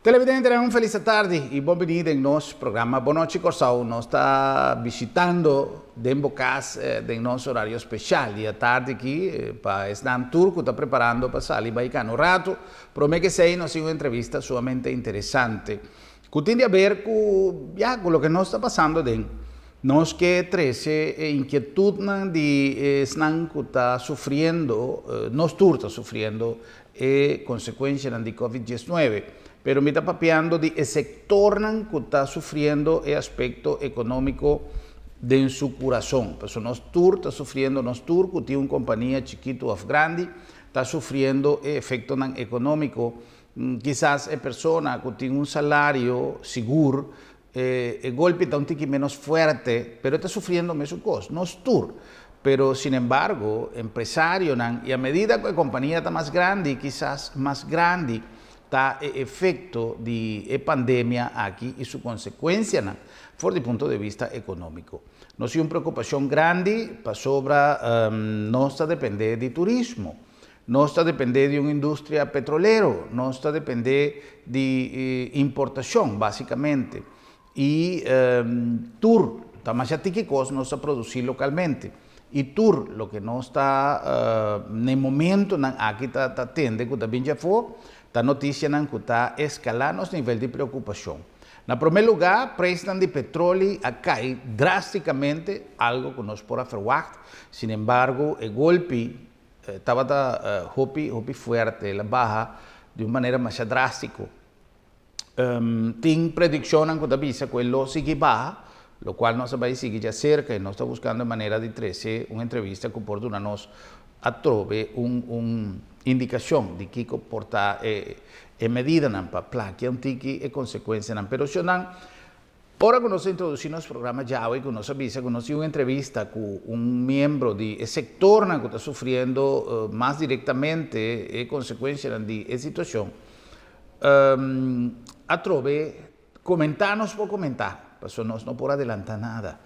Televidente, una feliz tarde y bienvenido en nuestro programa Boa Noite Corsao. Nos está visitando Dembocas de nuestro horario especial y a tarde aquí para Snan Turco está preparando para salir baicano rato. Promete que sea nos una entrevista sumamente interesante. Que tiene a ver con lo que nos está pasando de nos que 13 inquietud de Snan que está sufriendo, nos está sufriendo consecuencias de COVID-19. Pero me está papeando de el sector que está sufriendo el aspecto económico de su corazón. Pues Nostur está sufriendo, Nostur, que tiene una compañía chiquita o grande, está sufriendo el efecto económico. Quizás es persona que tiene un salario seguro, el golpe está un poquito menos fuerte, pero está sufriendo menos cosas. Nostur. Pero, sin embargo, empresario, y a medida que la compañía está más grande, quizás más grande, está el efecto de la pandemia aquí y su consecuencia desde el punto de vista económico. Nos hay una preocupación grande sobre no está depender de turismo, no está depender de una industria petrolera, no está depender de importación, básicamente. Y tour, está más que cosas no está producir localmente. Y tour, lo que no está en el momento aquí está tende, que también ya fue, esta notícia que está escalando os níveis de preocupação. En primer lugar, preços de petróleo caem drásticamente, algo que nós podemos verwacht. Sin embargo, el golpe estava fuerte, la baja de uma maneira mais drástica. Tem predicção que avisa que ele sigue baja, lo cual nós vai seguir já cerca e nós estamos buscando maneira de trazer uma entrevista que oportuna nos a trove indicação de que comportar medida para plaquear um tique e consequência pero ahora que nós introduzimos programa já hoje que nós avisa que nós uma entrevista com membro de sector que está sofrendo mais diretamente e consequência de situação a trove comentar-nos por comentar, porque nós não podemos adelantar nada.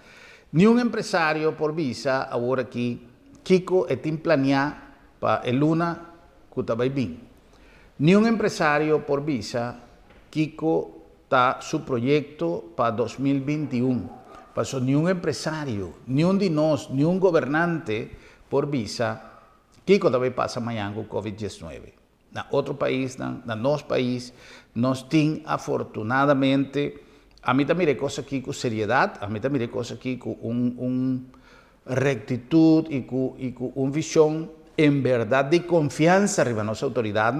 Nenhum empresário por visa agora aqui Kiko tem planeado para el luna que está bem. Nenhum empresário por visa, Kiko está su proyecto para 2021. Pasó nenhum empresário, nenhum de nós, nenhum governante por visa, Kiko também passa amanhã com COVID-19. Na outro país, na nosso país, nós temos afortunadamente, a mim também é coisa aqui com seriedade, a mim também é coisa aqui com rectitud y con una visión en verdad de confianza arriba de nuestra autoridad.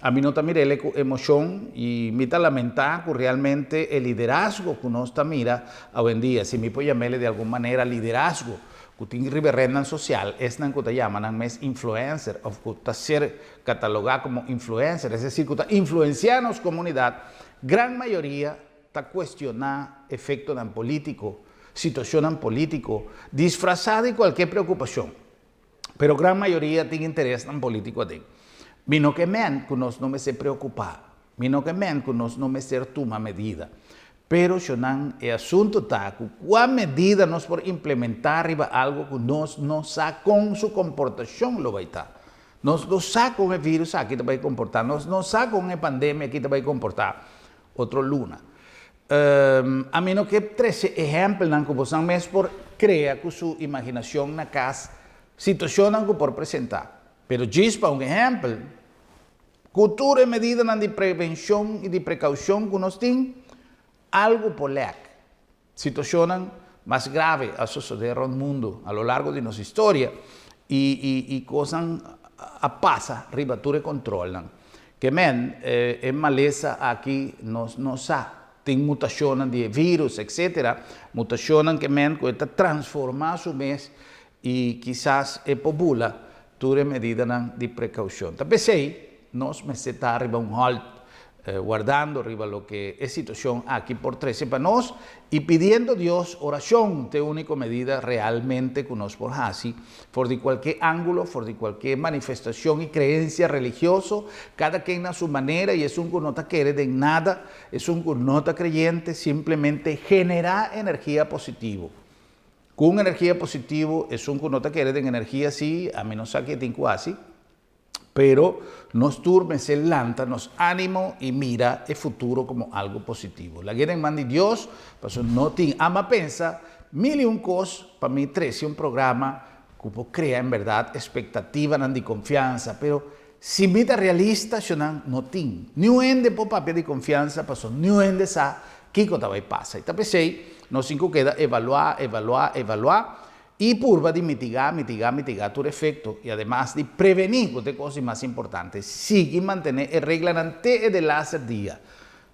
A mí no está mirando con emoción y me está lamentar que realmente el liderazgo que nos está mira hoy en día, si me puede llamarle de alguna manera liderazgo, que tiene riberrenda social, es lo que te llaman más influencer, o que está ser catalogado como influencer, es decir, que está influenciando a la comunidad, gran mayoría está cuestionando efecto en político, situación político, disfrazada de cualquier preocupación. Pero gran mayoría tiene interés en político. Mi no que men que nos no me se preocupar, mi no que men que nos no me ser toma medida. Pero el asunto está que cuál medida nos por implementar arriba algo que nos no sa con su comportación lo va a estar. Nos no sa con el virus aquí te va a comportar, nos no sa con la pandemia aquí te va a comportar. Otro luna. A menos que 13 ejemplos que você mesmo por crear com sua imaginação na casa, situação que por apresentar. Pero diz para um exemplo, cultura e medida de prevenção e de precaução que nós temos, algo por lá. Situação mais grave a suceder no mundo a lo largo de nossa história e coisas a passa, ribatura e controlam. que men, maleza aquí nos tem mutaciones de virus, etc. Mutaciones que men cuesta transformar su mes y quizás pobula tuve medida de precaución. También sei, nos meseta arriba un halt, guardando arriba lo que es situación aquí por 13 para nos y pidiendo a Dios oración, de única medida realmente que nos por así, por de cualquier ángulo, por de cualquier manifestación y creencia religioso, cada quien a su manera y es un que no te quiere de nada, es un que no te creyente, simplemente genera energía positiva. Con energía positiva es un que no te quiere de energía así, a menos que te así, pero nos turme, se lanta, nos ánimo y mira el futuro como algo positivo. La guerra en man de Dios, pues no tiene ama pensa, mil y un cosas, para mí 13 un programa que crea en verdad expectativa de confianza, pero si vida realista, no tiene. Ni un ende por papel de confianza, pues ni un ende sa, Kiko te va y pasa. Y también sei, nos queda evaluar, y purva de mitigar tu efecto y además de prevenir, que es cosa más importante, sigue mantener el regla antes de láser día.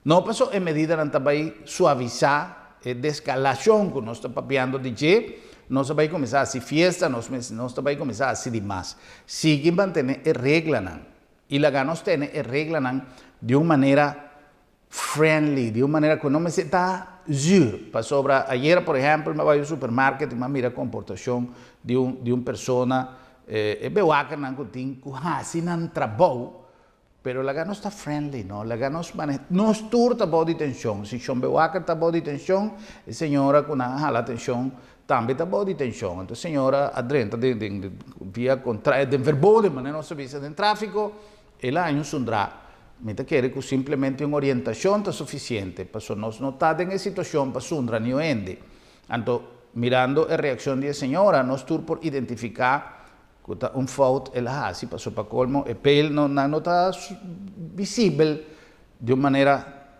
No pasó en medida de también suavizar de escalación que nos está papeando de G, no se va a comenzar así fiesta, no se va a comenzar así de más. Sigue mantener el regla y la ganos tener el regla de una manera friendly, de una manera que no me está para sobre ayer, por ejemplo, me voy al supermercado y me mira la comportación de una persona, veo que no tiene así no trabajo, pero la no está friendly, no, la no turta boa de tensión. Si son veo que está boa de tensión, la señora con la tensión también está boa de tensión. Entonces, señora, adrenta via contra de verbo de manera no se visa en tráfico, el año sundrá. Me quiere que simplemente una orientación está suficiente para nos notar en esa situación para sundra ni ende. Entonces, mirando la reacción de la señora, nos tur por identificar que un fault el así pasó para colmo, el pel no está visible de una manera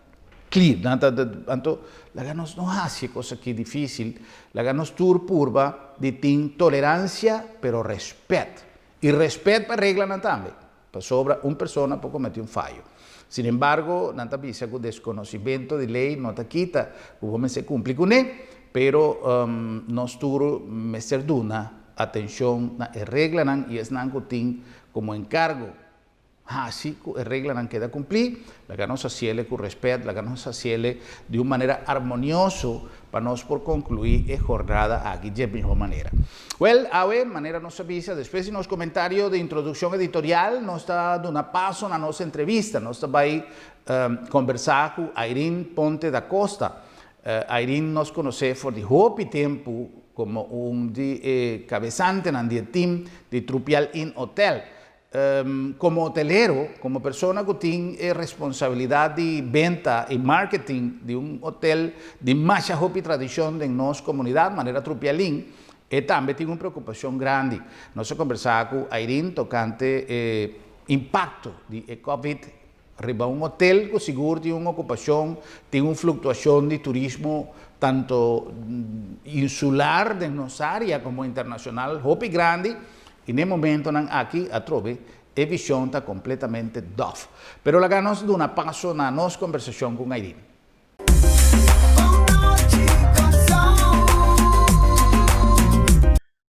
clear. Entonces, la ganos no hace cosa que difícil, la ganos tur purva de tolerancia, pero respeto. Y respeto para regla también. Para sobre una persona puede cometer un fallo. Sin embargo, nanta visa que desconocimiento de ley no te quita, como se cumple con él, pero nos turo me ser duna atención na regla y es nancotín como encargo. Así que regla queda cumplir, la que nos haciele con respeto, la que nos haciele de una manera armoniosa para nos por concluir la jornada aquí de mejor manera. Well, a ver, manera nos avisa, después en los comentarios de introducción editorial nos está dando paso a nuestra entrevista, nos está ahí conversar con Irene Ponte da Costa. Irene nos conoce por de hopi tiempo como un cabezante en el team de Trupial Inn Hotel. Como hotelero, como persona que tiene responsabilidad de venta y marketing de un hotel de mucha tradición de nuestra comunidad, manera Trupialín, también tiene una preocupación grande. Nos conversamos con Irene tocante impacto de COVID arriba un hotel que seguro tiene una ocupación, tiene una fluctuación de turismo tanto insular de nuestra área como internacional, hopi grande. Y en el momento aquí a trove la visión está completamente doff. Pero la ganos de una paso en nuestra conversación con Irene.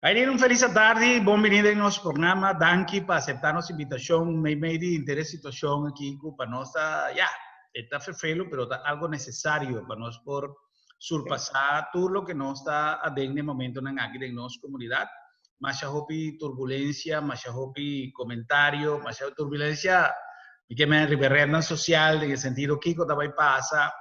Irene, un feliz tarde, bienvenido en nuestro programa. Danke por aceptar nuestra invitación. Me de interés situación aquí para nosotros, ya, está feo, pero está algo necesario para nosotros por surpasar todo lo que nos está en el momento aquí en nuestra comunidad. Más hopi turbulencia, más hopi comentario, más turbulencia que me reverenda social en el sentido que cosa va a pasar,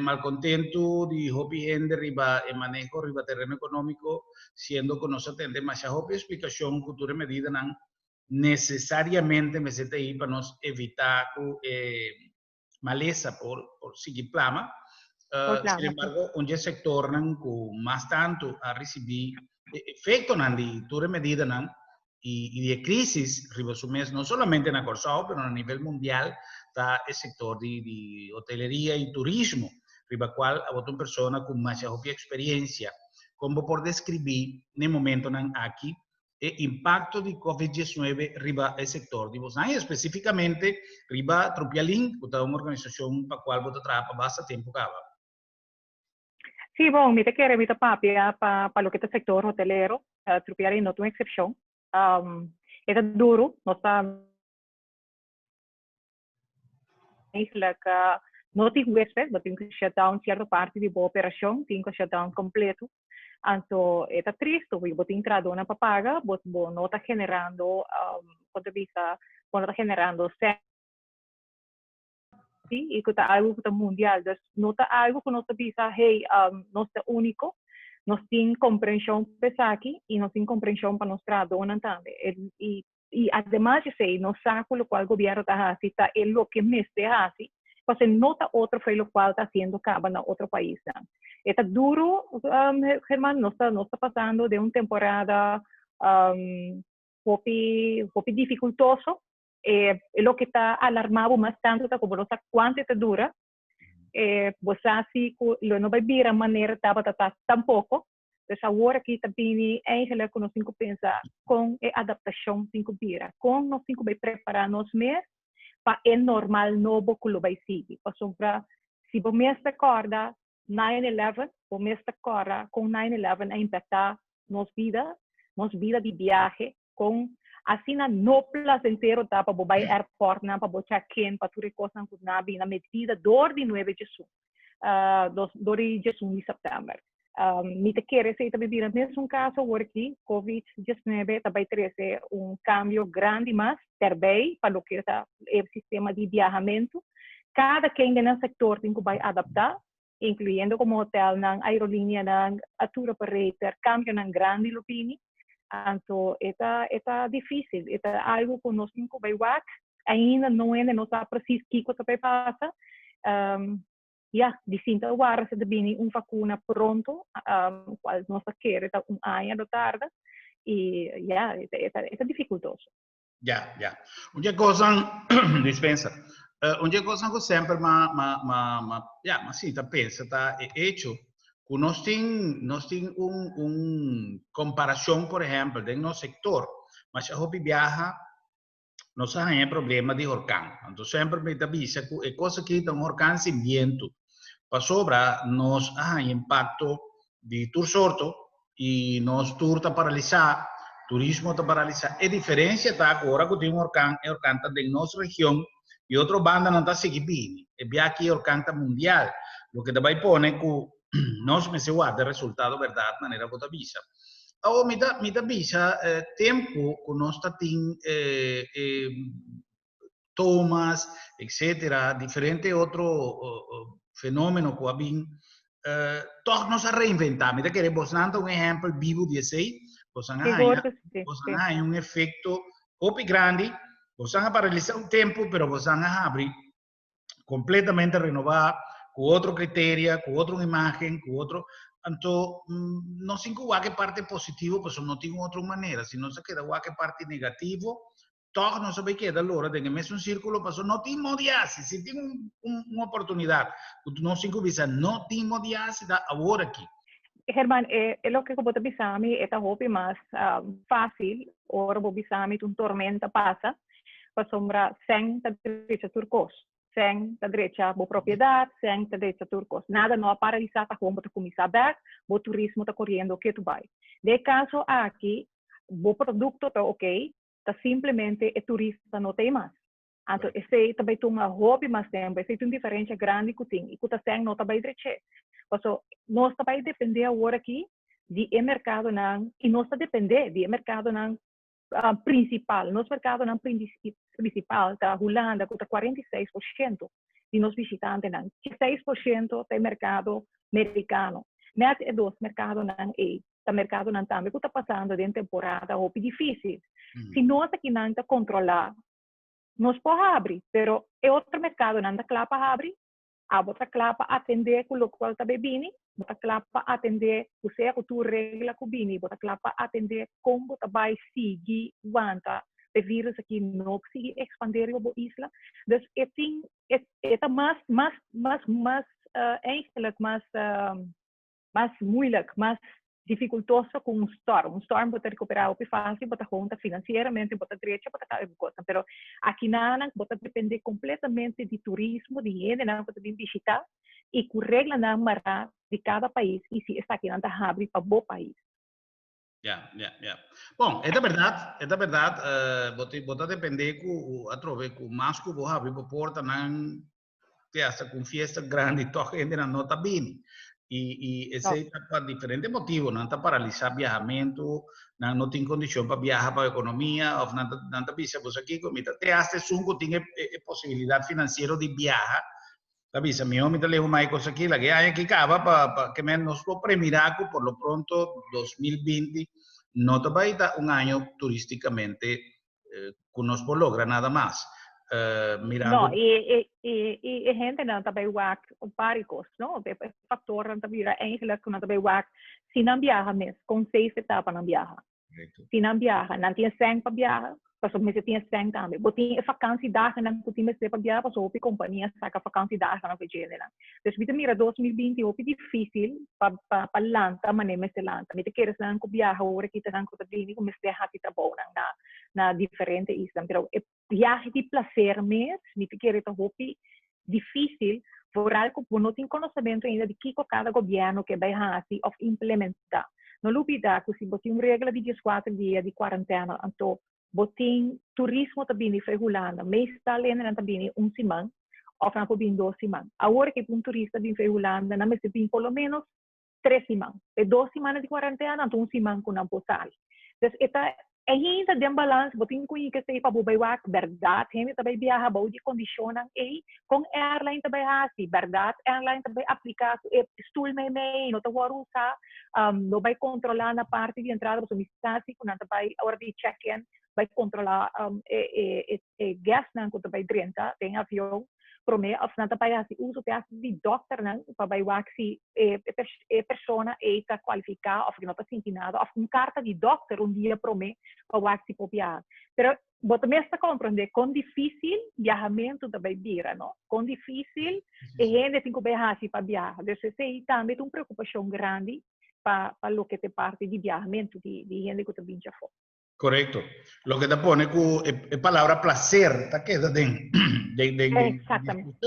malcontento de hopi ende riba el manejo riba terreno económico siendo que nos atende más hopi explicación cultura medida necesariamente me sete ahí para nos evitar maleza por seguir plama. Sin embargo, un sector con más tanto a recibir efecto de toda medida y de crisis mes, no solamente en Acorsao, pero a nivel mundial está el sector de hotelería y turismo, riba cual a una persona con más experiencia, como por describir en el momento aquí impacto de COVID-19 riba el sector de Bosnia, específicamente riba Tropialink, que es una organización para la cual vos trabajas bastante tiempo acaba. Sí, bueno, mi te quiere, mi te papia para lo que es el sector hotelero, Tropialink no es una excepción. Es duro, no está eigenlijk no tem huésped, mas tem que shutdown cierta parte de boa operação, tem que shutdown completo. Então, é triste, porque você entrada na paga, você não está generando, quando está generando e que está algo que está mundial, então, não está algo que nós bisa, hey, nós é único, nós tem compreensão para aqui e nós tem compreensão para nós dona também. E además de ser, nós sabemos o qual o governo está fazendo, está é o que me está fazendo, porque não está outro foi o qual está sendo cabo na outro país. Está duro, Germán, nós está passando de uma temporada pouco dificultoso, lo que está alarmado más tanto está como no sé cuánto te dura, pues así lo no va a vivir a manera tampoco. Entonces ahora aquí también eigenlijk con los cinco pensa con adaptación cinco vira, con los cinco vai prepararnos mais para el normal novo que lo vai seguir. Por ejemplo, si vos me acorda 9/11, vos me acorda con 9/11 a impactar nos vida de viaje com assim no placentero tá para bobai airport na para botar check-in para tudo coisa na na medida dor de 9 de junho, dor de junho de setembro. Me te quer ser também vira mesmo caso aqui COVID-19 também trazer cambio grande mais também para o que está o sistema de viajamento. Cada quem no sector tem que vai adaptar, incluindo como hotel, na aerolínea, na tour operator, cambio na grande lupini. Então, é difícil, é algo que nós não vai ver, ainda não está preciso que isso vai passar. Distinto agora se tem vacuna pronto, qual nós queremos ano da tarde, e é dificultoso. Una cosa, dispensa, una cosa que sempre sì, pensa, è hecho. Nós temos comparação, por exemplo, de no sector, mas a hobby viaja, nós temos problema de huracán. Então, sempre me avisa que é coisa que tem huracán sem vento. Para sobra, nós temos impacto de tour sorto e nós tour está paralisado, turismo está paralisado. A diferença está agora que tem huracán está em nossa região e outra banda não está seguindo bem. É viagem huracán está mundial. O que também põe que nós me se guarda resultado verdade maneira que avisa. Ou me avisa tempo que nós tem tomas, etc., diferente outro fenômeno que havia, torna-nos a reinventar. Me queremos dar um exemplo vivo de sei, você há um efeito muito grande, você vai paralisar um tempo, mas você vai abrir completamente renovar, com outro critério, com outra imagem, com outro. Então, não se encontra que parte positiva, porque não tem outra maneira. Se não se queda que parte negativa, todo não se queda allora dentro do mesmo círculo, porque não tem modiasse. Se tem uma oportunidade, não se encontra, não tem modiasse agora aqui. Germán, lo que como te bisami, esta hobby más fácil, ora bo bisami, tormenta passa, para sombra sem da direita turcos. Sem da direita boa propriedade, sem da direita turcos. Nada não paralisar a como tu começar back, o turismo está correndo que tu vai. De caso aqui, o produto está ok, está simplesmente o turista não tem mais. Então, esse também tem uma hobby mais tempo, esse tem uma diferença grande que tem, e que está sem não também direita. Então, nós também depender agora aqui de mercado não, e nós depender de mercado não principal. Nosso mercado não principal da Holanda com 46% de nos visitantes, 6% é mercado americano. Mas é dos mercados não é, o mercado não também que está passando de temporada ou difícil. Se nós aqui não está controlar, nós podemos abrir, mas é outro mercado não está claro para abrir. A outra clapa atender com o qual está bebendo, outra clapa atender o que tu regla com bini, outra clapa atender como tu vai seguir aguanta o vírus aqui não consegue expandir a isla. Então, é mais eigenlijk mais moeilijk, mais dificultoso com um storm. Um storm pode recuperar o fácil, pode conta financeiramente, pode direito, pode cada coisa. Pero aqui na pode depender completamente de turismo, de gente não pode vir visitar e com regra não marcar de cada país e se está aqui não está abre para bom país. Ya, ya, ya. Bom, é verdade, bota depender com a trove com mais que vou abrir por porta não essa com festa grande toca ainda não está bem. E esse é por diferentes motivos, não está paralisar viajamento, não tem condição para viajar para a economia, ou não está bisa você aqui comida. Até até sunco tem possibilidade financeira de viajar. Tá bisa, mi homem tá levando mais coisa aqui, lá que hay aqui acaba para que menos por premirar por lo pronto 2020 não tá vai estar ano turisticamente que nós por logra nada mais. Mirando. No, e gente não também work paricos, não? O fator não também é eigenlijk que não também work se não viaja mesmo, com 6 etapas não viaja. Se não viaja, não tinha sangue para viajar, porque você tinha sangue também. Você tinha vacância dagen não tinha para viajar, porque a companhia saca vacância dagen não foi general. Então, você mira 2020 é difícil para lanta, mas nem se lanta. Você quer não que viaja agora que não que também como se há que trabalhar na diferente islas. Pero viaje de prazer mesmo, você quer então hopi difícil, por algo que não tem conhecimento ainda de que cada governo que vai fazer ou implementar. Não olvida que se você tem uma regra de 14 dias de quarentena, então você turismo também foi rolando, mas está lendo também semana, ou não pode 2 semanas. Agora que um turista vem foi rolando, não me se vem pelo menos 3 semanas. É 2 semanas de quarentena, então 1 semana com não postal. Então, ainda tem balanço, você tem que conhecer para o bairro, verdade, ele também viaja, bom de condicionam, e com airline também assim, verdade, airline também aplica, stool meio, não vai usar, não vai controlar na parte de entrada, você me está assim, quando vai a hora de check-in, vai controlar gas, não, quando vai dentro, tem avião, promete, of não vai assim, uso de doctor, não, para vai se pessoa está qualificada, ou que não está sentindo nada, ou uma carta de doctor dia promete, para se copiar. Pero você também está compreendendo quão difícil viajamento também vira, não? Quão difícil é gente tem que viajar para viajar. Então, isso também é uma preocupação grande para o que te parte de viajamento de gente que também já foi. Correcto. Lo que te pone es palabra placer, está queda de Exactamente.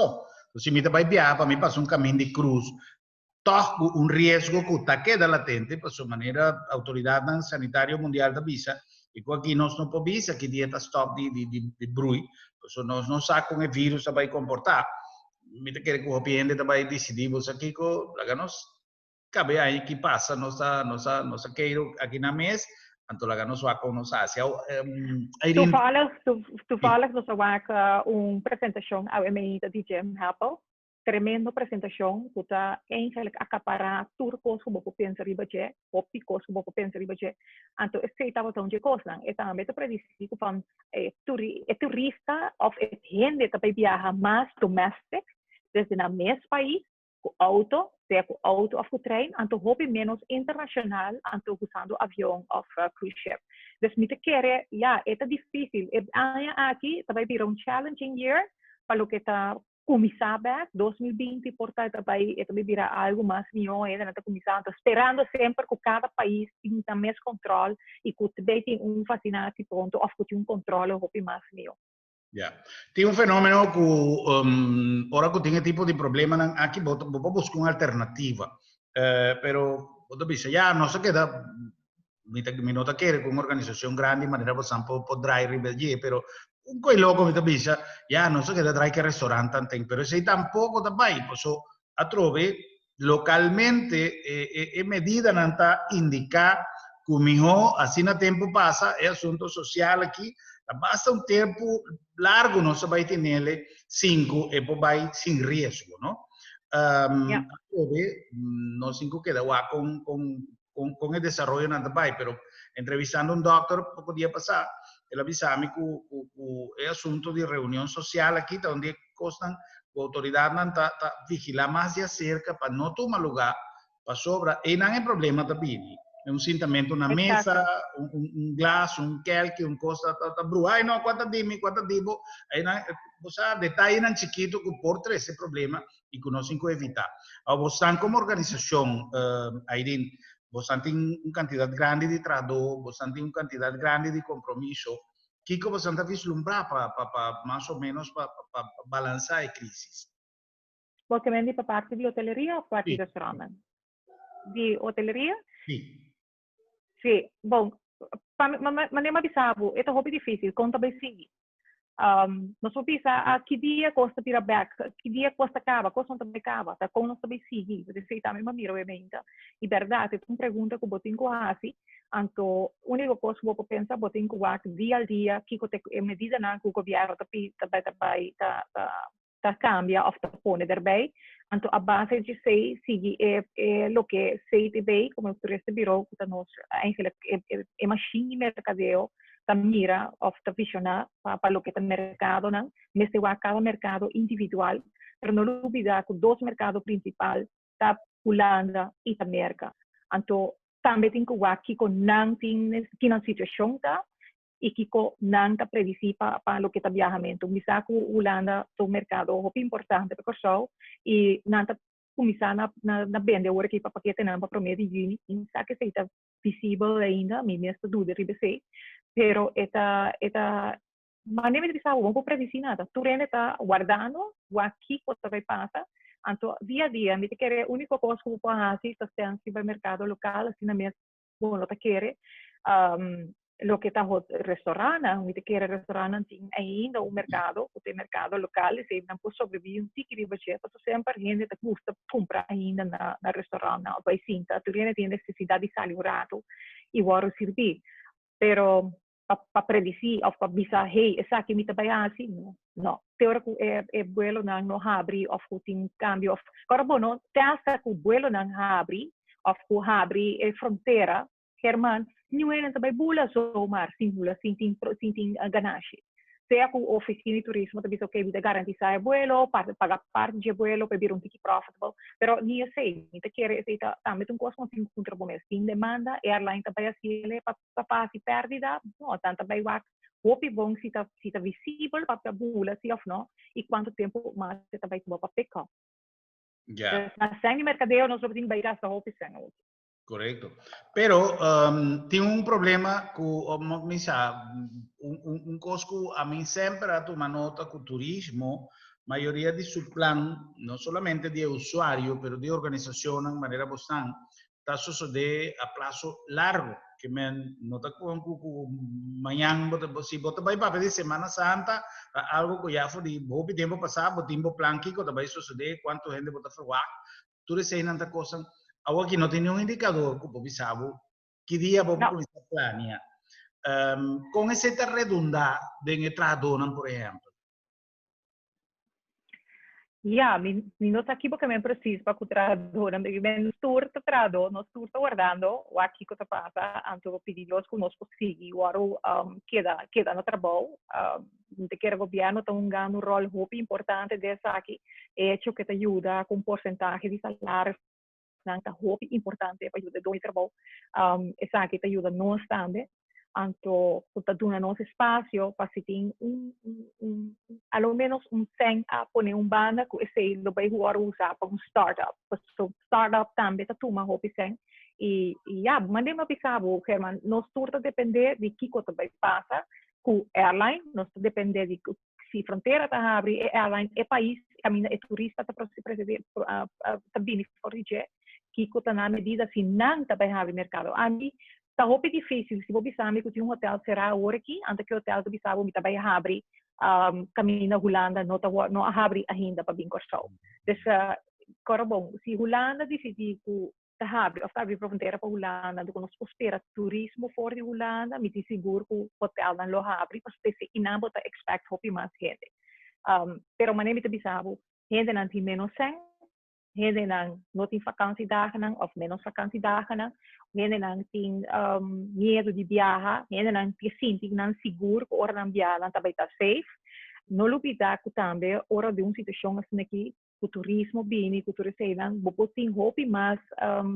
Si me te vai viajar, para mí pasa un camino de cruz, todo un riesgo que está queda latente, por su manera, autoridad sanitaria mundial da visa, e aqui nós não podemos visa, que dieta stop de brui, pues nós não sabemos como o vírus vai comportar. Me te quer que o paciente vai decidir, você aqui, que nós cabe aí que passa, nossa queiro aqui na mesa, anto laga nos wako nos Asia. Toevallig was er een presentatie ao MI de Jim Happel. Tremendo presentação, que está eigenlijk acaparar turcos como o pensa ribaje, opticos como o pensa ribaje. Então, esse estava tão de coisa, é também para predizer que van turista of gente que viaja mais domestic, desde na mesmo país, com auto, seja com auto ou com trem, então hobby menos internacional, então usando avião ou cruise ship. Dus met de keren, ja, het is difícil. Aqui também virou challenging year, para o que está começando, 2020, portanto, também virá algo mais melhor, ainda não está começando, esperando sempre que cada país tenha mais controle e que também tenha fascinante ponto, ou que tenha controle hobby mais melhor. Yeah. Tem fenômeno que, ora que tem tipo de problema, aqui vou buscar uma alternativa. Pero, vou dizer, já não se queda, me nota que com uma organização grande, maneira por exemplo, podrá rebeldia, pero un coi loco mi dice, já não se queda trai que restaurante tem, pero se tampouco também, posso a trove localmente medida não está indicar que o melhor, assim no tempo passa, é assunto social aqui. Basta un tempo largo, no se va a tener 5 e poi vai sin riesgo, ¿no? No 5 queda con el desarrollo nada vai, pero entrevistando a un doctor poco día pasado, él avisaba que el asunto de reunión social aquí, donde costan, la autoridad está vigilar más de cerca para no tomar lugar para sobra, y no hay problema también. Un sentamento na mesa, un glass, un calque, un coisa, bru. Ai, não, quanto dibo. Aí, você detalhe nan chiquito que por esse problema e que nós temos que evitar. Você como organização, Airin, vos tiene una cantidad grande de trabajo, vos tiene una cantidad grande de compromiso. ¿Qué vos está vislumbrando para más o menos para balancear la crisis? Porque vendi para parte di hoteleria o parte Sí, di ristorante? Di hoteleria? sí, Sì, bom, ma nem avisavo, é tão difícil, conta bem sim. Nós vamos pensar a que dia custa tirar back, que dia custa acaba, custa não também acaba, tá com nós também seguir, você sei também uma mira obviamente. E verdade, é uma pergunta que eu botinho quase, então, única coisa que eu penso, botinho quase dia a dia, que eu medida na que o governo tá cambia of tá põe daarbij. Então, a base de sei seguir é o que sei bem, como o turista virou, que nós eigenlijk é machine mercadeo ta mira of ta visiona para lo que está mercado não, mas se va cada mercado individual, pero no olvidar que dos mercados principais ta Holanda e ta América. Então, também tem que ver que com não tem na situação tá e que com não ta previsível para lo que ta viajamento. Misa que Holanda é um mercado muito importante para o e não ta começar na venda agora que para paquete não para prometer de junho, sabe que está visível ainda, me mesmo dúvida ribe pero esta maneira de saúde, vamos previsar nada. Tu está guardando o aqui que vai passar. Então, dia a dia, me quer a única coisa que eu posso fazer é no supermercado local, assim na minha, bom, não quer lo que está no restaurante, me quer restaurante tem ainda um mercado, o mercado local, se não pode sobreviver um tique de budget, então sempre a gente custa comprar ainda na restaurante, vai sim, tu tem necessidade de sair um rato e vou servir. Pero para predecir ou para avisar, hey, essa aqui me trabalha assim, não. Teórico é vuelo não abre, ou tem cambio. Agora, bom, não, testa que o vuelo não abre, ou que abre a fronteira, Herman, não é também bula só mar, sim bula, sim tem ganache. Seja com a oficina de turismo, também ok, vida garantizar o vuelo, pagar parte do vuelo, para vir um ticket profitable, pero nem sei, não quer aceitar, também um custo com contra o mês, tem demanda, airline também assim, para passar pérdida, não, tanto também vai, o bom se está visível para bula, se ou não, e quanto tempo mais você também vai para pick up. ya. Na sangue mercadeo, nós vamos vai gastar o pisano. Correcto. Pero tiene un problema con, un cosco a mí siempre a tomar nota con turismo, mayoría de su plan, no solamente de usuario, pero de organización en manera bastante, está sucede a plazo largo, que me nota con mañana, si vos te vas a pedir Semana Santa, algo que ya fue de tiempo pasado, tiempo plan, que te va a suceder, cuánta gente vos te fue, tú dices tanta cosa. Agora aqui não tem nenhum indicador que você sabe que dia vamos começar a planear. Com esse redundar de entrada, por exemplo. Ja, mi nota aqui porque me preciso para cuidador, me ben tour te trado, nós tour te guardando, o aqui que te passa, anto pedidos que nós consegui, o queda no trabalho, de que o governo tem um rol muito importante dessa aqui, hecho que te ajuda com porcentagem de salário que é importante para ajudar do trabalho, essa aqui te ajuda nós também. Então, está dando nosso espaço para se ter ao menos 100 a poner banda que esse lo vai usar para startup. Então, startup também está tomando hobby sem. E já, mandei uma pisada, Herman, nós tudo depende de que coisa vai passar com airline, nós depende de se fronteira está abre, airline, país, caminha, turista está também corrigir que coisa na medida se não está bem abre mercado. A mim está muito difícil. Se você sabe que um hotel será agora aqui, antes que o hotel do Bissau me também abre, caminho Holanda não abre ainda para vir corção. Então, agora bom, se Holanda decidir que está abre, ou está abre para fronteira para Holanda, do que nós espera turismo fora de Holanda, me diz seguro que o hotel não abre, porque se não bota expect hope mais gente. Pero maneira de Bissau, gente não tem menos sem. Hindi nang noting vakantiedagen nang of menos vakantiedagen nang, hindi nang ting medo de biyaha, hindi nang sinting nang seguro que ora nang biyaha nang tabay ta safe. No lupita ko tambe ora de situação assim aqui, o turismo bini, o turismo nang boboting hopi mas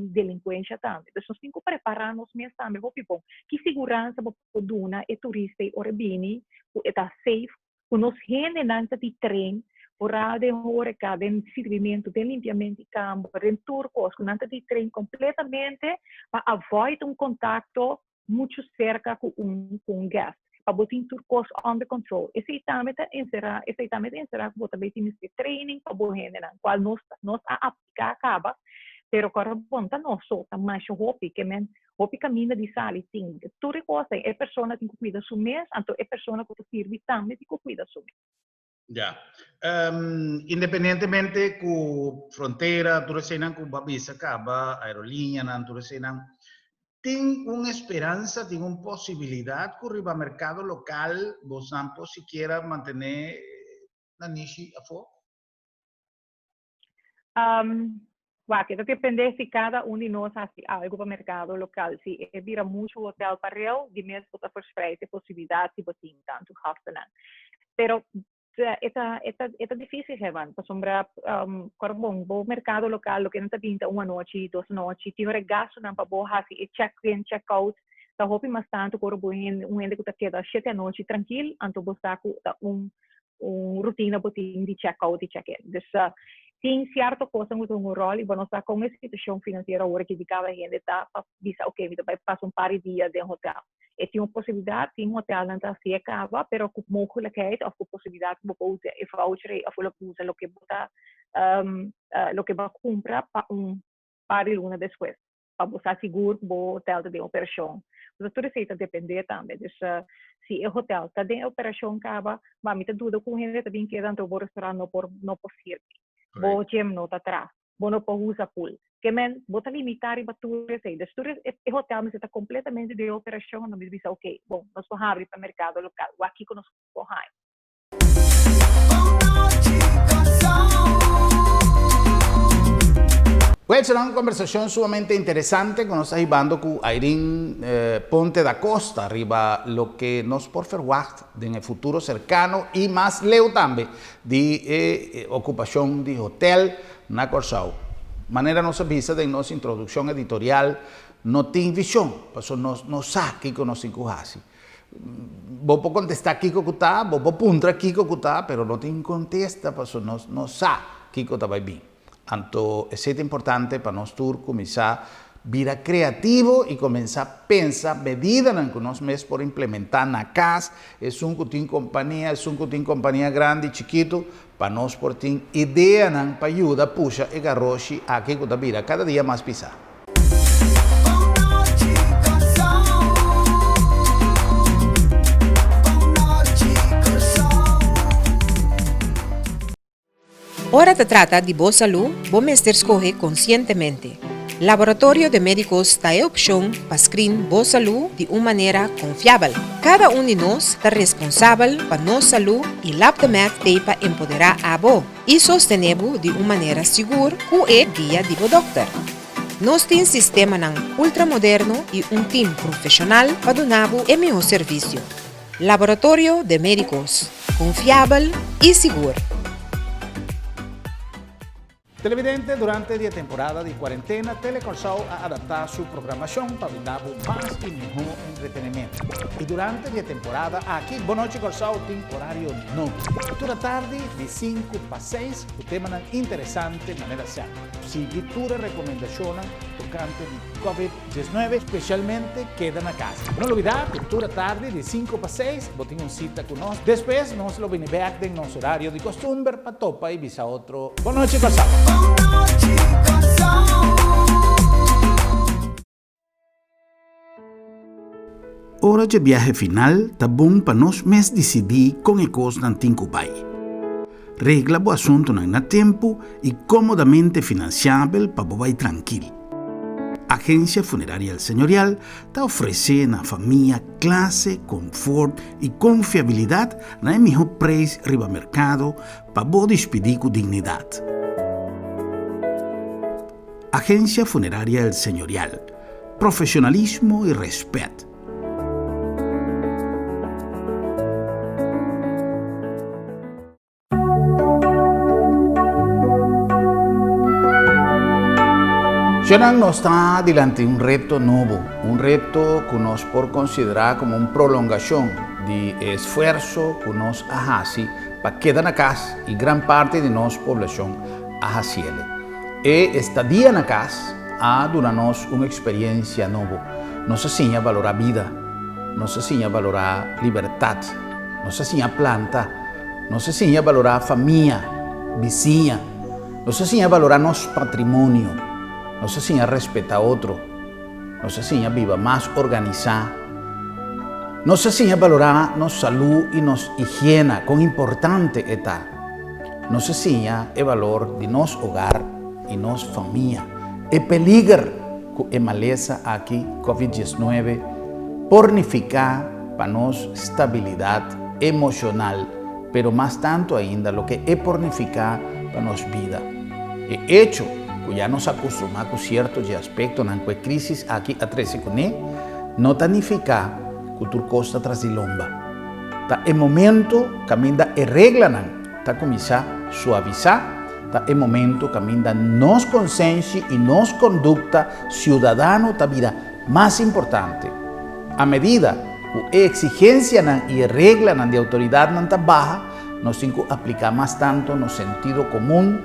delinquência também. Então nós temos que preparar nos mesmos também, hopi bom. Que segurança bo duna e turista ora bini, o eta safe, o nos hindi nang ta ti train oral de horeca, de servimento, de limpiamento de campo, de turcos, con antes de tren completamente para avoid un contacto muito cerca com um guest. Para botar turcos under control. Esse também encerrar que botar bem nesse training para botar gente na qual nós a aplicar acaba, pero agora bom tá nós só tá mais hopi que men hopi caminha de sali ting. Tudo coisa é pessoa que cuida do mês, então é pessoa que serve também que cuida do mês. Ya. Independientemente com fronteira, tu resenan com babisa acaba, aerolínea, nan tu resenan. Tem uma esperança, tem uma possibilidade que o mercado local, vos não siquiera mantener na niche a fora? Que depende se cada um de nós faz algo para o mercado local. Se vira muito hotel para real, de mesmo para verspreiden possibilidade de botar tanto gasten. Pero é difícil, Evan. Para sombra, o mercado local, o que não está pinta uma noite, 2 noites, tem um gasto não para boa, se check-in, check-out, tá roupa mais tanto, quando gente que tá queda 7 noites tranquilo, então você tá com rotina botin de check-out e check-in. Então, tem certa coisa que tem rol e nós está com essa situação financeira agora que cada gente está para dizer, ok, me vai passar par de dias em hotel. E tem uma possibilidade, tem hotel não está se acaba, pero com mogelijkheid of com possibilidade que você usa e voucher ou usa o que botar, o que vai comprar para par de luna depois, para você seguro que o hotel tem operação. Mas tudo isso depende também. Então, se o hotel está em operação acaba, vai me ter dúvida com gente também que dentro do restaurante não por servir. Bo gym não está atrás, bo não pode usar pool. Que men, bota limitar e batura sei. Destura o hotel mas está completamente de operação, não me diz ok, bom, nós vamos abrir para o mercado local. O aqui que nós vamos. Pues será una conversación sumamente interesante que nos está llevando con Irene Ponte da Costa, arriba lo que nos por verwacht en el futuro cercano y más leo también de ocupación de hotel na Corsao. Manera nos avisa de nuestra introducción editorial, no tiene visión, pues no sabe qué conoce así. Vos puedo contestar Kiko Kutá, vos puedo puntar Kiko Kutá, pero no te contesta, pues no sabe Kiko está bien. Tanto es importante para nosotros comenzar a vida creativo y comenzar a pensar medidas en que nos mes por implementar en la casa. Es un cutín compañía grande y chiquito, para nos por tin idea para ayuda, puxa y garroshi a que vida cada día más pisar. Ora te trata de boa saúde, bom mestre escolhe conscientemente. Laboratório de Médicos dá a opção para screen boa saúde de uma maneira confiável. Cada de nós é responsável para nossa saúde e LabDemet tem para empoderar a boa e sostener-bo de uma maneira segura com a guia de doutor. Nós temos um sistema ultramoderno e time profissional para dar o melhor serviço. Laboratório de Médicos, confiável e seguro. Televidente, durante la temporada de cuarentena, Telecorsao ha adaptado su programación para brindar más y mejor entretenimiento. Y durante la temporada, aquí, Bonoche Corsao tiene horario noble. Toda tarde, de 5 para 6, un tema interesante de manera sana. Sigue todas las recomendaciones tocante de COVID-19, especialmente queda en casa. No olvidar que toda tarde, de 5 para 6, botín una cita con nosotros. Después, nos lo viene back en nuestro horario de costumbre para topa y visa otro Bonoche Corsao. Hora de viaje final, tá bom para nós mesmos decidir com a coisa não tem que vai. Regla o assunto não na tempo e comodamente financiável para vai tranquilo. Agência Funerária El Señorial está oferecendo à família classe, conforto e confiabilidade na melhor preço riba mercado para você despedir com dignidade. Agência Funerária El Señorial. Profissionalismo e respeito. Xonan nos está delante un reto nuevo, un reto que nos por considerar como una prolongación de esfuerzo que nos hace para quedar na casa e grande parte de nossa população a haciele. E estadia na casa a durar nós uma experiência nova. Nós assim a valorar a vida, nós assim a valorar a liberdade, nós assim a planta, nós assim a valorar a família, vizinha, nós assim a valorar nosso patrimônio, nós assim a respeitar outro, nós assim a viver mais organizado, nós assim a valorar nossa saúde e nossa higiene, quão importante está. Nós assim a valor de nosso hogar e nossa família. É peligro que a maleza aqui, Covid-19, pornificar para nós estabilidade emocional, pero mais tanto ainda, o que é pornificar para nossa vida. É hecho que já nos acostumamos com certos aspectos na crise aqui a 13 com ele, não significa que tu costa atrás de lomba. Tá é momento que ainda é regra não, tá começar a suavizar. É momento que ainda nos consciência e nos conduta cidadano da vida mais importante. A medida que a exigência e a regra de autoridade não está baixa, nós temos que aplicar mais tanto no sentido comum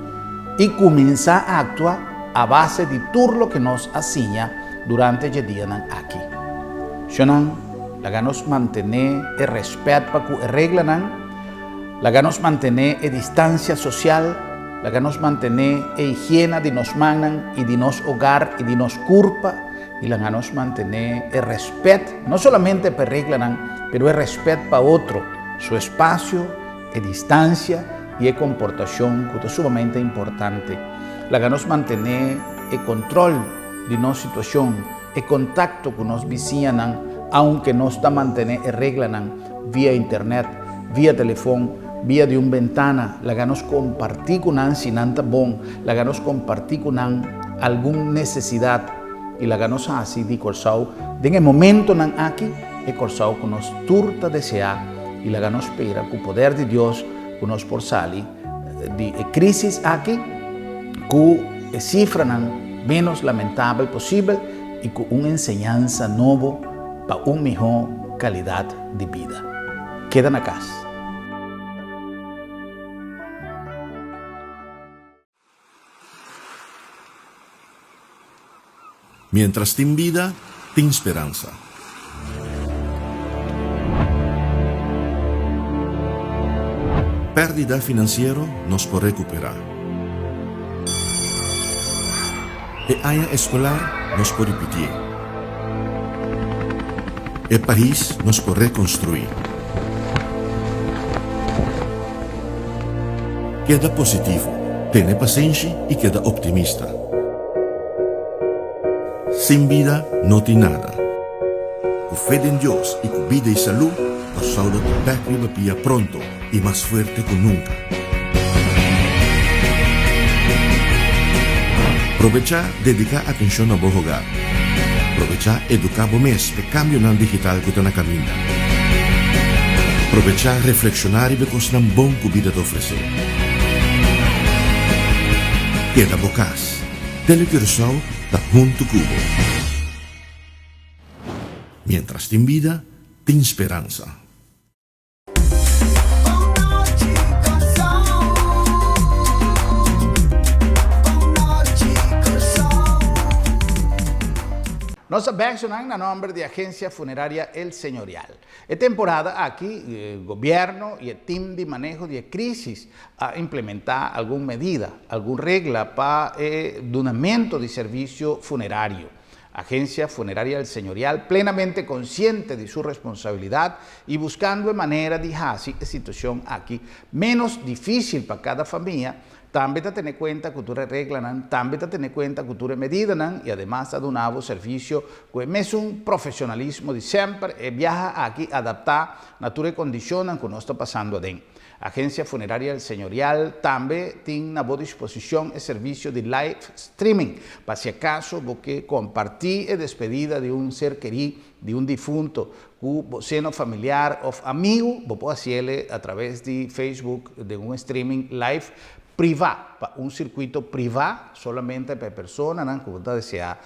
e começar a actuar a base de tudo que nos assinha durante o dia aqui. Senão, nos manter o respeito para a regra, nos manter a distância social, la nos mantener a higiene de nos manos y de nos hogar y de nos curpa y la nos mantener el respeto, no solamente para regla, pero el respeto para otro, su espacio, la distancia y la comportación que es sumamente importante. La nos mantener el control de nuestra situación, el contacto con nos vecinos, aunque no está mantener el regla vía internet, vía teléfono, vía de una ventana, la nos compartir con nan si nanta bon, la nos compartir con nan alguna necesidad y la nos así de corsao, de en el momento nan aquí, el corsao que nos turta desea y la nos espera con el poder de Dios que nos por salir de crisis aquí, que cifra nan menos lamentable posible y con una enseñanza nueva para una mejor calidad de vida. Queda na casa. Mientras tem vida, tem esperança. Pérdida financeira nos pode recuperar. E área escolar nos pode repetir. E país nos pode reconstruir. Queda positivo, tenha paciência e queda optimista. Sin vida no tem nada. Con fe en Dios y con vida y salud, nos saúde de pia pronto y más fuerte que nunca. Aprovechar dedicar atención a vos hogar. Aprovechar educar vos mes de cambio nan digital que está na caminha. Aprovechar reflexionar y ver cosas bom que vida te ofrecer. Queda bocas. Dele que está junto cubo. Mientras tem vida, tem esperança. Nos abençoan en nombre de Agencia Funeraria El Señorial. Es temporada aquí, el gobierno y el team de manejo de crisis a implementar alguna medida, alguna regla para el donamiento de servicio funerario. Agencia Funeraria El Señorial, plenamente consciente de su responsabilidad y buscando manera de hacer la situación aquí menos difícil para cada familia. También tener en cuenta que tú reglas, también tener en cuenta que tú medidas y además de un nuevo servicio que es un profesionalismo de siempre viaja aquí adaptar a las condiciones que nos está pasando adentro. Agencia Funeraria El Señorial también tiene a boa disposición el servicio de live streaming. Para si acaso porque compartir la despedida de un ser querido, de un difunto, que seno familiar o amigo, vos puede hacerlo a través de Facebook, de un streaming live, privado, un circuito privado solamente para personas que desean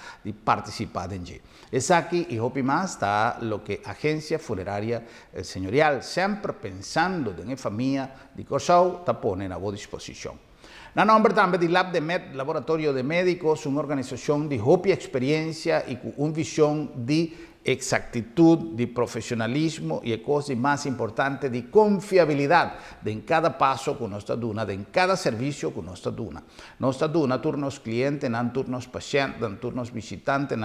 participar en él. Es aquí y hopi más está lo que Agencia Funeraria Señorial, siempre pensando en la familia de Corsau, está poniendo a vuestra disposición. En nombre también del Lab de Med, Laboratorio de Médicos, una organización de hopi experiencia y con una visión de exactitud, de profesionalismo y, cosa más importante, de confiabilidad en cada paso con nuestra duna, en cada servicio con nuestra duna. Nuestra duna, turnos clientes, turnos pacientes, turnos visitantes,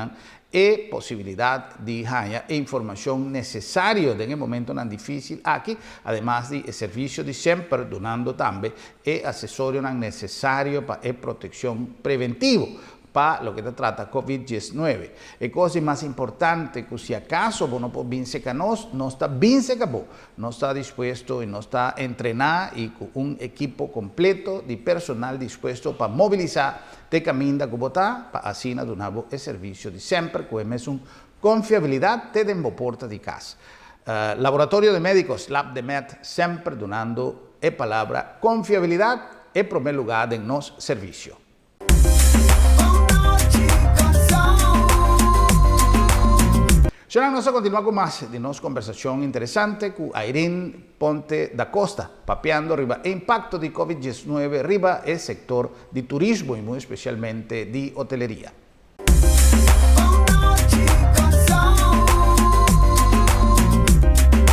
e posibilidad de haya información necesaria en el momento tan difícil aquí, además de servicio de siempre, donando también e asesorio necesario para protección preventivo para lo que se trata COVID-19. Y cosa más importante, que si acaso no puede bien seca no está bien seca, no está dispuesto y no está entrenado y con un equipo completo de personal dispuesto para movilizar de camino como está, para así donar el servicio de siempre, que es una confiabilidad de porta de casa. Laboratorio de Médicos, Lab de Med, siempre donando palabra confiabilidad en primer lugar en nuestro servicio. Ahora vamos a continuar con más de nuestra conversación interesante con Irene Ponte da Costa, papeando riba el impacto de COVID-19 riba el sector de turismo y muy especialmente de hotelería.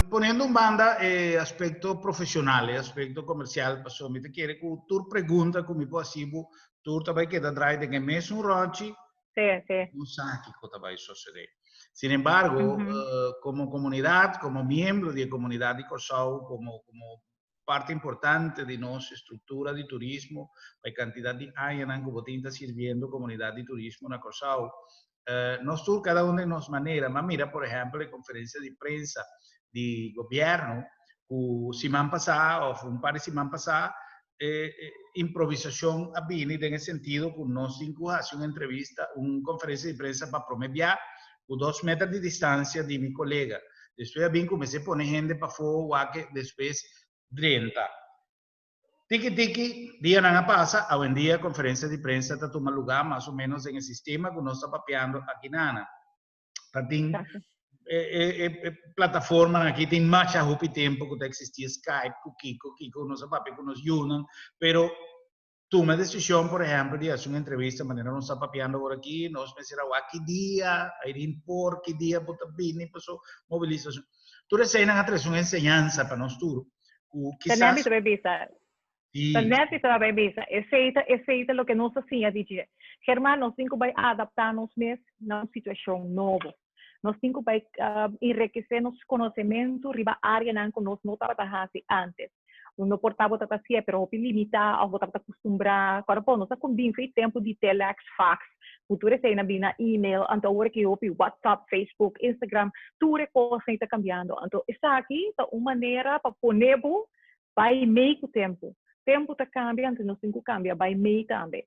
Poniendo en banda aspecto profesional, aspecto comercial, pasó, me te quiere que tu pregunta como posible, tu también queda atrás de que me es un ranchi, no sabe qué va a suceder. Sin embargo, como comunidad, como miembro de la comunidad de Corsau, como parte importante de nuestra estructura de turismo, la cantidad de años que está sirviendo comunidad de turismo en Corsau, nosotros cada uno de nos manera, mas mira, por ejemplo, la conferencia de prensa de gobierno, que semana pasada, o un par de semanas pasadas, improvisación a Bini en el sentido que nosotros hacemos una entrevista, una conferencia de prensa para promediar con 2 metros de distancia de mi colega. Después a comencé a poner gente para fuera, que después 30. Tiki, día nada pasa, hoy en día conferencia de prensa está tomando lugar más o menos en el sistema que nos está papeando aquí nada. Tatín, plataforma aquí tiene más tiempo que existía Skype, Kiko, nos papi, que nos unan, pero tomé decisión, por ejemplo, de hacer una entrevista, de manera nos está papeando por aquí, nos me será qué día, por qué día, Botabini, pasó movilización. Tú reseñas a través una enseñanza para nosotros. Quizás... Tanto para bebisa, esse é lo que nós assim a dizer. Germán, nós temos que adaptar-nos mesmo na situação nova. Nós temos que enriquecer nosso conhecimento riba área que nós não estávamos antes. Não portava tanta assim, pero limitar, ao botar acostumbrar. Agora, pô, nós estamos bem feito tempo de telex, fax, futuro sei na bina email, então agora que eu WhatsApp, Facebook, Instagram, tudo é coisa está cambiando. Então, está aqui é uma maneira para poner vai meio tempo. Tempo está cambiando, nós temos que cambiar, vai meio também.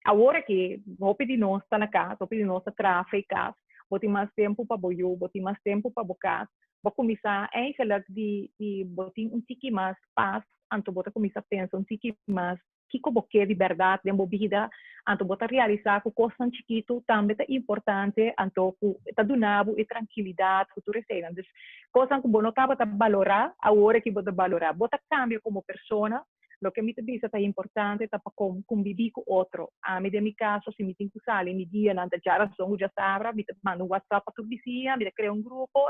Agora que vou pedir nós está na casa, vou pedir nós para ficar, vou ter mais tempo para boiar, vou ter mais tempo para bocar, vou começar a enxergar de botar tique mais paz, então vou começar a pensar tique mais que boque de verdade, de vida, então vou realizar que coisa chiquito também é importante, então está donando e tranquilidade, futuro sei, então coisa que vou não estava valorar, agora que vou valorar, vou cambia como pessoa. Lo que me dice es importante para convivir con otro. A mí, de mi caso, si me tengo que salir, mi día, en la razón, ya sabrá, me mando un WhatsApp a tu vecina, me creo un grupo,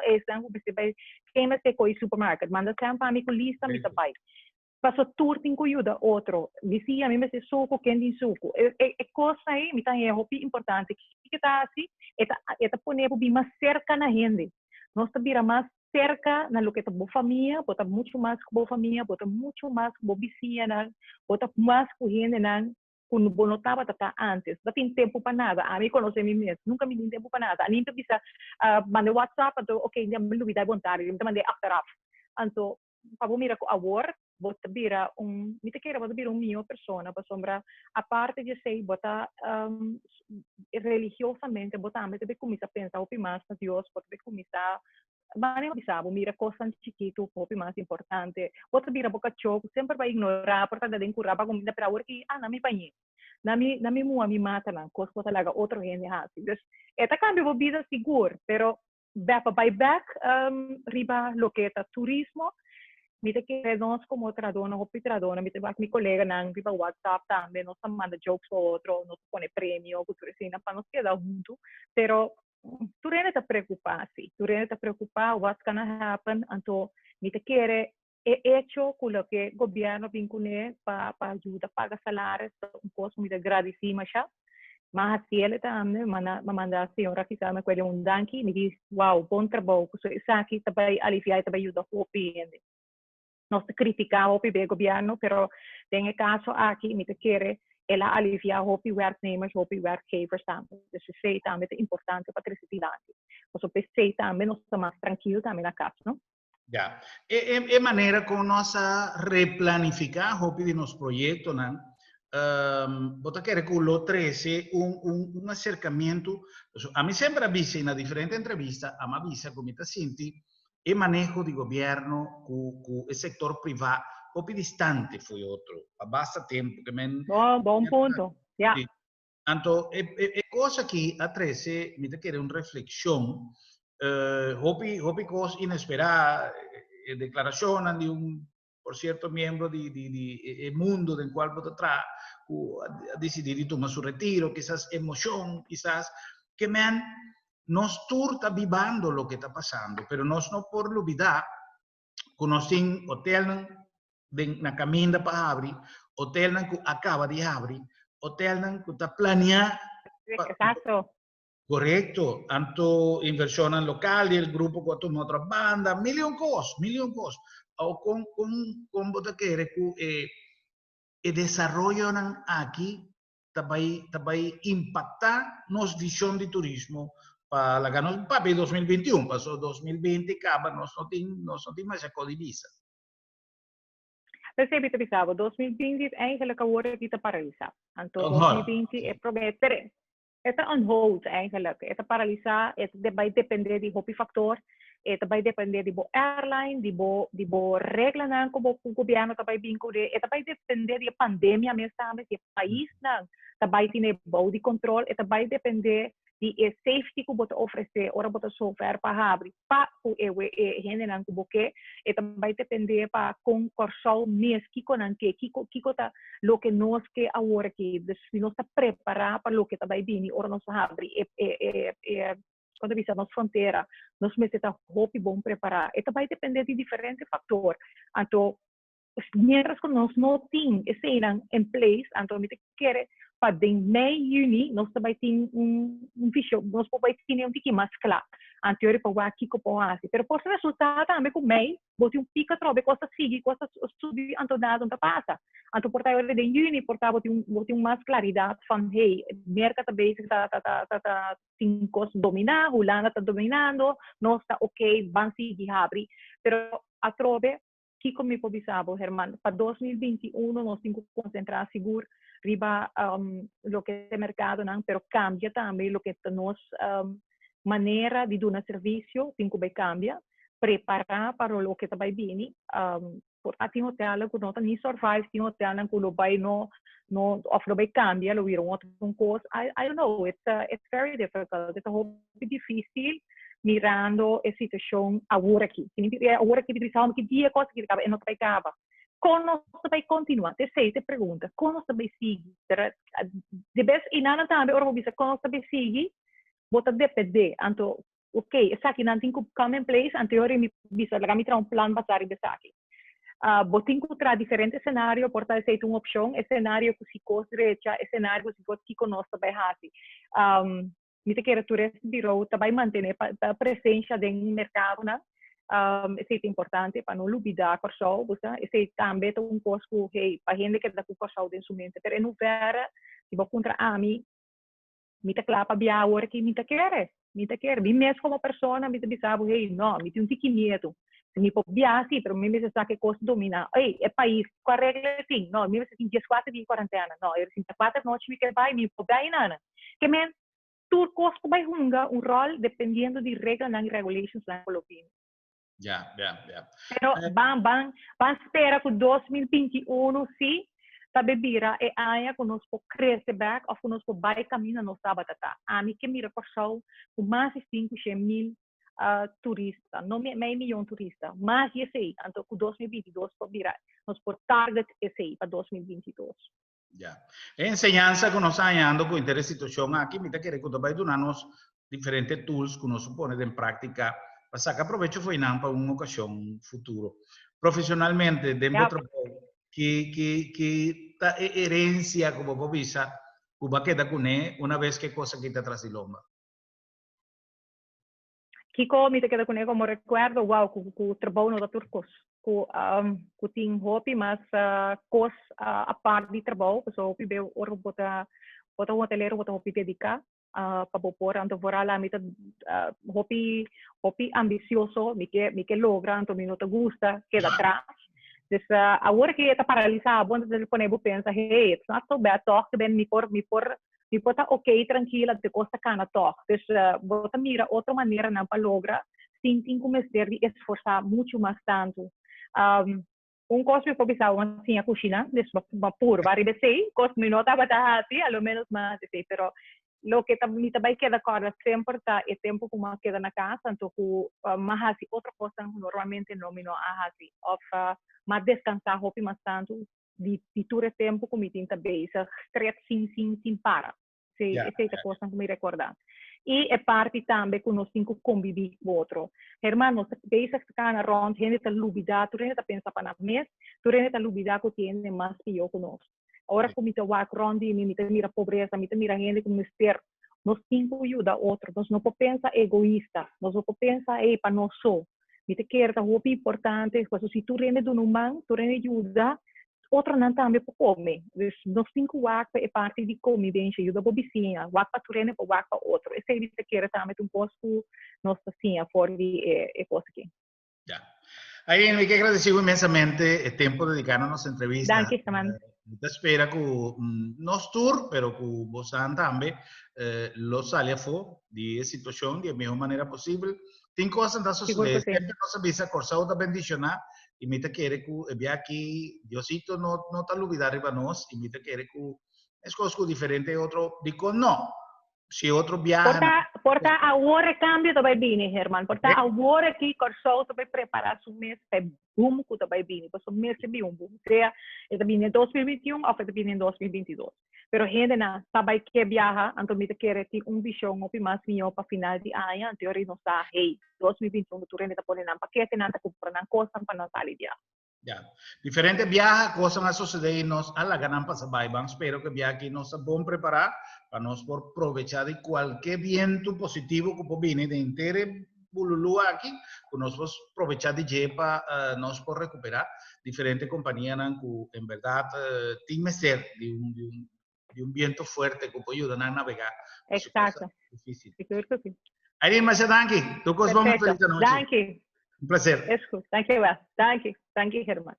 quem me se coi supermercado, manda sempre a mim com lista, me vai. Passo tudo tem que ajudar outro. Vizinha, me se suco, quem tem suco. É coisa aí, me tem erro importante. Que está assim, é poner mais cerca na gente. Nós também mais cerca na lo que é boa família, bota muito mais com boa família, bota muito mais com boa vizinha, bota mais com gente, quando não notava tá antes. Não tem tempo para nada. A mim conhece mim mesmo, nunca me tem tempo para nada. A mim precisa mandar WhatsApp, então, ok, já me duvida vontade, já me mandei after off. Então, para mira com agora, bota vira me te queira bota vira minha pessoa, para sombra a parte de sei bota religiosamente bota me te começar a pensar o mais para Deus, bota começar Mane bisabo, mira coisas chiquito, hopi mais importante. Outra mira boca choco, sempre vai ignorar, portanto, den curaba comida para work na mi panyi. Na mi mua mi mata na, coisa que talaga outro gente hasi. Dus, eta cambio bo vida seguro, pero by back, riba loqueta turismo, mita que nós como tradona, hopi tradona, mita bak mi colega nang riba WhatsApp também, nós manda jokes para outro, nós pone prêmio, cultura assim, para nós quedar junto, pero tu rene te preocupar, sim. Tu rene te preocupar, what's gonna happen, anto mi te quiere hecho con lo que el gobierno vincule para ayuda, paga salarios, un poco mi te agradecima ya. Mas assim ele também manda a senhora que está na coisa um danke, me diz, wow, bom trabalho, isso aqui também aliviar, também ajuda o PND. Nós criticamos o governo, pero tem o caso aqui, me te quiere ela aliviar o werknemers, o werkgevers também. Dus ze zei também é importante para a cidade. Dus op PC também nós estamos mais tranquilos também na casa, não? Ya. Maneira como nós replanificar o de nos proyectos, ¿no? Bota querer que lo 13 un acercamiento. A mí siempre avisa en las diferentes entrevistas, a mí avisa como te sientes el manejo de gobierno con el sector privado, un poco distante fue otro, a basta tiempo que me... Bom ponto, ya. Yeah. Tanto, cosa que a 13 me te quiere una reflexión, hopi cosas inesperadas, declaraciones de un, por cierto, miembro del mundo del cual vos atrás ha decidido tomar su retiro, quizás emoción, quizás que me han, nos está vivando lo que está pasando, pero nos no por olvidar, conocen hotel na caminda para abrir, hotel que acaba de abrir, hotel que está planeado. Exacto. Correcto, tanto inversión en local y el grupo con toma otra banda, million cosas. O con botaquere que el desarrollo aquí también impactar nos visión de turismo para la ganos para 2021, pasó 2020 acaba nos no tiene más a codivisa. Dus heb je te 2020 is eigenlijk een woord die te paraliseren. En 2020 is proberen. Het is on hold eigenlijk. Het is paraliseren. Het is depender die hopi factor. Het is depender die airline, die regelen como o governo também vincula. Het is depender die pandemia mesmo, die país não. Também tem bom de controle. Het is depender die safety que bota oferecer, ora bota software para abrir, para o generar como que, e também depender para concursar mês que tá lo que nós que agora que nós está preparar para lo que também vem, ora nós abrir quando visa nossa fronteira, nós necessitamos roupa bom preparar, e também depender de diferentes fatores, então mientras que nós não temos esse em place, então me quer para em mei, juni, nós também temos vídeo, nós também temos pouquinho mais claro, anterior para o aqui que o assim, pero por resultado também com mei, botei pica trobe, costa seguir, costa subir, então nada não passa, então por aí de juni, por aí botei mais claridade, van hey, mercado também está tem costa dominar, Holanda está dominando, nós está ok, van seguir abrir, pero a trobe que como eu pensava, Herman, para 2021 nós temos que concentrar seguro riba lo que é mercado, não, pero cambia também lo que é nossa maneira de dar serviço, tem que cambiar, preparar para lo que vai vir. Por tem hotel que não tem survive, tem hotel que lo vai no of lo vai cambia, lo viram outro coisa. I don't know, it's very difficult, it's a difícil. Mirando a situação agora aqui. Agora que precisamos que dia coisa que acaba e não vai acabar. Como nós vai continuar? Te pergunta, como nós vai seguir? De vez em quando também, ora vamos como nós vai seguir, bota depender. Então, ok, essa aqui não tem que come in place, anterior me bisa, lá me traz plano basado nessa aqui. Botin contra diferentes cenários, portanto, é uma opção, é cenário que se costa direita, é cenário que se costa vai assim. Mita que turista biro também manter a presença do mercado, né? Isso é importante para não olvidar a pessoa, isso é também um costo que para gente que dá com a pessoa dentro do mente, mas não vera, se vou contra a mim, mita claro para biar agora que mita quer, mim mesmo como pessoa, mita bisabo, hey, não, mita tem medo, se me pode biar sim, mas mim mesmo sabe que custo domina, ei, é país, qual a regra assim, não, mim mesmo tem 14 dias de quarentena, não, eu tenho 4 noites que vai, me pode biar nada, que men tur costo vai hunga rol dependendo de regras e regulations na Colômbia. Ya, ya, ya. Pero van esperar que 2021 sim, sabe vira e aia conosco cresce back of conosco vai caminho no sábado tá. A mim que mira por show com mais de 500.000 turista, não meio milhão turista, mais esse aí, então com 2022 por virar, nós por target esse aí para 2022. Ya. Enseñanza que nos está dando con esta situación aquí, mira que recordar darnos diferentes tools que nos supone en práctica para sacar provecho final para una ocasión futuro. Profesionalmente, dentro de que herencia como Bobisa, Cuba queda con él una vez que cosa quita tras el lomba. Kiko, me queda com ele como recuerdo, wow, com o trabalho no turcos, com tem hobby, mas cos a parte de trabalho, so hobby beu oro bota um hoteleiro bota hobby dedicar para bopor, então vora lá mita hobby ambicioso, me que logra, então me não te gusta, queda atrás. Dus agora que está paralisado, bom telefone eu pensa, hey, it's not so bad, talk, ben me por tá ok, tranquila, te costa cana talk. Dus bota mira outra maneira não para lograr, sem começar de esforçar muito mais tanto. Coisa que eu pensava assim a cozinha, uma pura, vai receber, coisa que não estava assim, ao menos mais assim, pero lo que também queda agora sempre tá é tempo que uma queda na casa, então mais assim outra coisa normalmente não me não assim, of mais descansar roupa mais tanto de tudo tempo que me tenta bem, stress sem para. Essa é a coisa que me recordar. E é parte também que nós temos que conviver com o outro. Hermano, nós pensamos que na ronda, a gente está lubida, tu gente está pensando para mês, tu gente está lubida que tem mais pior que nós. Agora, como está o ronda, me mira pobreza, me mira gente como ser, nós temos que ajudar o outro. Nós não podemos pensar egoísta, nós não podemos pensar para nós só. Me quer que é importante, se tu gente do humano, tu gente ajuda, outro não também para comer. Nós temos que é parte de convivência, ajuda para a vizinha, para tu gente, para outro. Esse é o que quer também um pouco nossa assim, fora de coisa aqui. Ya. Irene, me quero agradecer imensamente el tiempo dedicado a nuestra entrevista. Danke, Saman. Te espera que nos tour, pero que vos también lo sale a fo de situación de la mejor manera posible. Tem cosas en suceder, siempre nos avisa corsado da bendicionar y me te quiere que vea aquí Diosito no te olvidar de nos y me te quiere que es cosa diferente otro digo no. Se outro viaja... Porta agora cambio também bem, Herman. Porta agora que Corsol também preparar o mês para boom que também bem. Porque o mês é bem um boom. Seja, é bem em 2021 ou é bem em 2022. Pero gente na sabe que viaja, então me quer ter visão mais melhor para final de ano. Em teoria não está, hey, 2021 tu rende tá pondo na paquete, não tá comprando coisa para não sair viajar. Ya. Diferentes viajes, cosas a suceder nos a la ganan para saber. Espero que viaje nos bom preparar para nos por aprovechar de cualquier viento positivo que viene de entere bululú aquí, que nos por aprovechar de lleva nos por recuperar diferentes compañías que en verdad tiene ser de un viento fuerte que puede ayudar a navegar. Exacto. Difícil. Ahí más danke. Tu cos vamos feliz noche. Danke. Un placer. Es gut. Danke, Herman.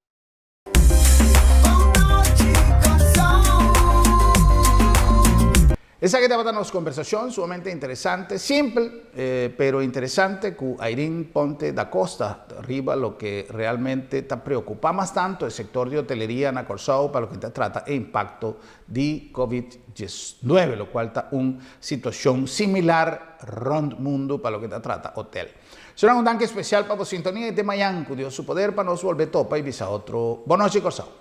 Esa que estaba dando conversación sumamente interesante, simple, pero interesante, con Irene Ponte da Costa, arriba lo que realmente está preocupa más tanto el sector de hotelería en Corsao para lo que te trata el impacto de COVID-19, lo cual está una situación similar rond mundo para lo que te trata hotel. Será un danke especial para la sintonía de Mayan, que dio su poder para nos volver topa y visa otro. Buenas noches, Corsao.